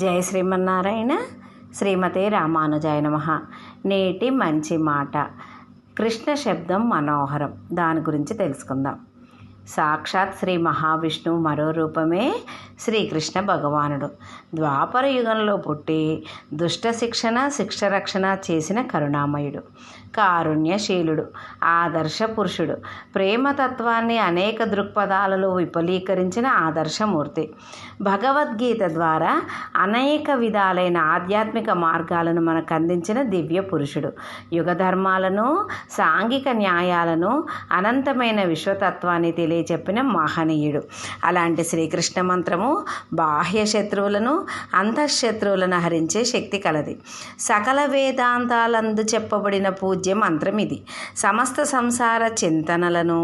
జయ శ్రీమన్నారాయణ. శ్రీమతే రామానుజాయ నమః. నేటి మంచి మాట. కృష్ణ శబ్దం మనోహరం. దాని గురించి తెలుసుకుందాం. సాక్షాత్ శ్రీ మహావిష్ణువు మరో రూపమే శ్రీకృష్ణ భగవానుడు. ద్వాపర యుగంలో పుట్టి దుష్ట శిక్షరక్షణ చేసిన కరుణామయుడు, కారుణ్యశీలుడు, ఆదర్శ పురుషుడు, ప్రేమతత్వాన్ని అనేక దృక్పథాలలో విపులీకరించిన ఆదర్శమూర్తి. భగవద్గీత ద్వారా అనేక విధాలైన ఆధ్యాత్మిక మార్గాలను మనకు అందించిన దివ్య పురుషుడు. యుగ ధర్మాలను, సాంఘిక న్యాయాలను, అనంతమైన విశ్వతత్వాన్ని తెలియచెప్పిన మహనీయుడు. అలాంటి శ్రీకృష్ణ మంత్రము బాహ్య శత్రువులను, అంతఃశత్రువులను హరించే శక్తి కలది. సకల వేదాంతాలందు చెప్పబడిన పూజ్య మంత్రం ఇది. సమస్త సంసార చింతనలను,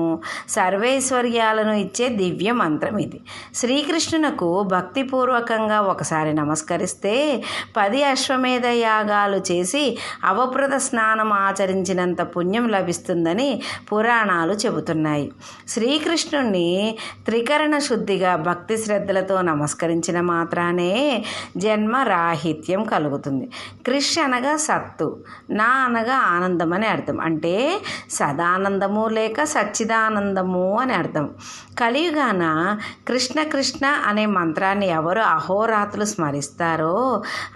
సర్వైశ్వర్యాలను ఇచ్చే దివ్య మంత్రం ఇది. శ్రీకృష్ణునకు భక్తిపూర్వకంగా ఒకసారి నమస్కరిస్తే 10 అశ్వమేధ యాగాలు చేసి అవప్రద స్నానం ఆచరించినంత పుణ్యం లభిస్తుందని పురాణాలు చెబుతున్నాయి. శ్రీకృష్ణుణ్ణి త్రికరణ శుద్ధిగా భక్తి శ్రద్ధలతో నమస్కరించిన మాత్రానే జన్మ రాహిత్యం కలుగుతుంది. కృష్ అనగా సత్తు, నా అనగా ఆనందం అని అర్థం. అంటే సదానందము లేక సచ్చిదానందము అని అర్థం. కలియుగాన కృష్ణ కృష్ణ అనే మంత్రాన్ని ఎవరు అహోరాత్రులు స్మరిస్తారో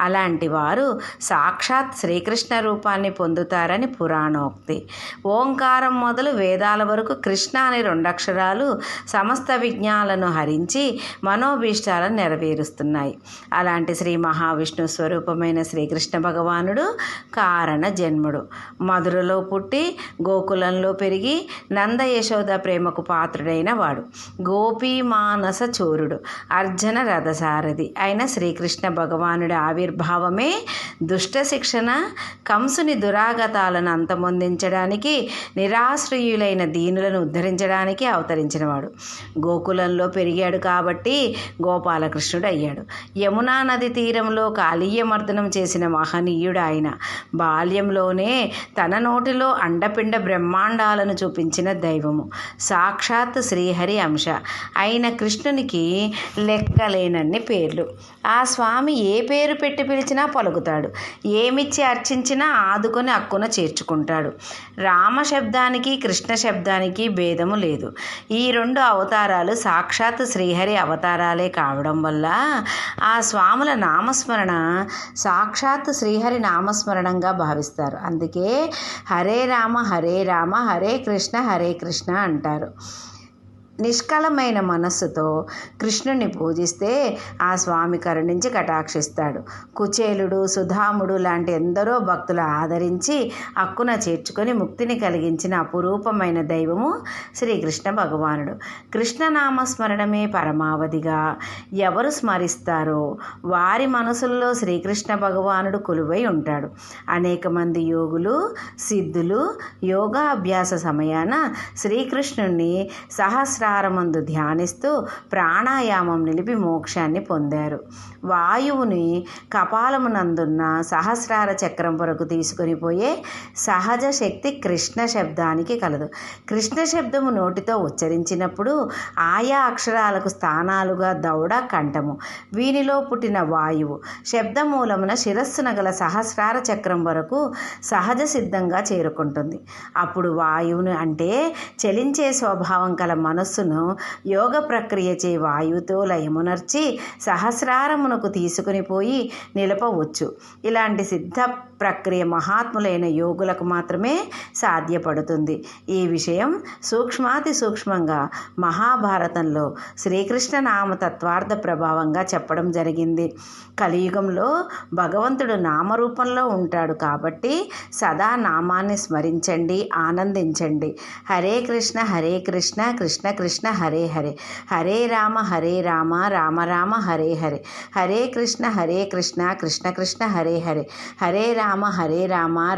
అలాంటి వారు సాక్షాత్ శ్రీకృష్ణ రూపాన్ని పొందుతారని పురాణోక్తి. ఓంకారం మొదలు వేదాల వరకు కృష్ణ అనే 2 అక్షరాలు సమస్త విజ్ఞానాలను హరించి మనోభీష్టాలను నెరవేరుస్తున్నాయి. అలాంటి శ్రీ మహావిష్ణు స్వరూపమైన శ్రీకృష్ణ భగవానుడు కారణ జన్ముడు. మధురలో పుట్టి గోకులంలో పెరిగి నంద యశోద ప్రేమకు పాత్రుడైన వాడు. గోపీ మానస చోరుడు, అర్జున రథసారథి అయిన శ్రీకృష్ణ భగవానుడి ఆవిర్భావమే దుష్ట శిక్షణ, కంసుని దురాగతాలను అంతమొందించడానికి, నిరాశ్రయులైన దీనులను ఉద్ధరించడానికి అవతరించినవాడు. గోకులంలో పెరిగాడు కాబట్టి గోపాలకృష్ణుడు అయ్యాడు. యమునా నది తీరంలో కాళీయమర్దనం చేసిన మహనీయుడు ఆయన. బాల్యంలోనే తన నోటిలో అండపిండ బ్రహ్మాండాలను చూపించిన దైవము. సాక్షాత్ శ్రీహరి అంశ అయిన కృష్ణునికి లెక్కలేనన్ని పేర్లు. ఆ స్వామి ఏ పేరు పెట్టి పిలిచినా పలుకుతాడు. ఏమిచ్చి అర్చించినా ఆదుకొని అక్కున చేర్చుకుంటాడు. రామ శబ్దానికి కృష్ణ శబ్దానికి భేదము లేదు. ఈ 2 అవతారాలు సాక్షాత్ శ్రీహరి అవతారాలే కావడం వల్ల ఆ స్వాముల నామస్మరణ సాక్షాత్ శ్రీహరి నామస్మరణంగా భావిస్తారు. అందుకే హరే రామ హరే రామ హరే కృష్ణ అంటారు. నిష్కలమైన మనస్సుతో కృష్ణుని పూజిస్తే ఆ స్వామి కరుణించి కటాక్షిస్తాడు. కుచేలుడు, సుధాముడు లాంటి ఎందరో భక్తులు ఆదరించి అక్కున చేర్చుకొని ముక్తిని కలిగించిన అపురూపమైన దైవము శ్రీకృష్ణ భగవానుడు. కృష్ణనామస్మరణమే పరమావధిగా ఎవరు స్మరిస్తారో వారి మనసుల్లో శ్రీకృష్ణ భగవానుడు కొలువై ఉంటాడు. అనేక మంది యోగులు, సిద్ధులు యోగాభ్యాస సమయాన శ్రీకృష్ణుణ్ణి సహస్రారమందు ధ్యానిస్తూ ప్రాణాయామం నిలిపి మోక్షాన్ని పొందారు. వాయువుని కపాలమునందున్న సహస్రార చక్రం వరకు తీసుకొని పోయే సహజ శక్తి కృష్ణ శబ్దానికి కలదు. కృష్ణ శబ్దము నోటితో ఉచ్చరించినప్పుడు ఆయా అక్షరాలకు స్థానాలుగా దౌడ, కంఠము, వీనిలో పుట్టిన వాయువు శబ్దమూలమున శిరస్సున గల సహస్రార చక్రం వరకు సహజ సిద్ధంగా చేరుకుంటుంది. అప్పుడు వాయువును అంటే చలించే స్వభావం కల మనస్సును యోగ ప్రక్రియచే వాయువుతో లయమునర్చి సహస్రారమునకు తీసుకుని పోయి నిలపవచ్చు. ఇలాంటి సిద్ధ ప్రక్రియ మహాత్ములైన యోగులకు మాత్రమే సాధ్యపడుతుంది. ఈ విషయం సూక్ష్మాతి సూక్ష్మంగా మహాభారతంలో శ్రీకృష్ణ నామ తత్వార్థ ప్రభావంగా చెప్పడం జరిగింది. కలియుగంలో భగవంతుడు నామరూపంలో ఉంటాడు కాబట్టి సదా నామాన్ని స్మరించండి, ఆనందించండి. హరే కృష్ణ కృష్ణ కృష్ణ హరే హరే, హరే రామ రామ రామ హరే హరే, హరే కృష్ణ కృష్ణ కృష్ణ హరే హరే, హరే రామ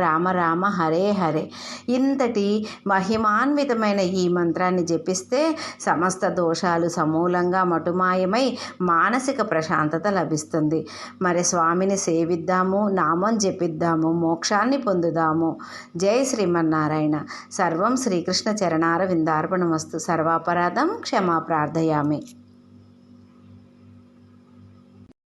రామ రామ హరే హరే. ఇంతటి మహిమాన్వితమైన ఈ మంత్రాన్ని జపిస్తే సమస్త దోషాలు సమూలంగా మటుమాయమై మానసిక ప్రశాంతత లభిస్తుంది. మరి స్వామిని సేవిద్దాము, నామం జపిద్దాము, మోక్షాన్ని పొందుదాము. జై శ్రీమన్నారాయణ. సర్వం శ్రీకృష్ణ చరణార విందార్పణమస్తు. సర్వాపరాధం క్షమా ప్రార్థయామి.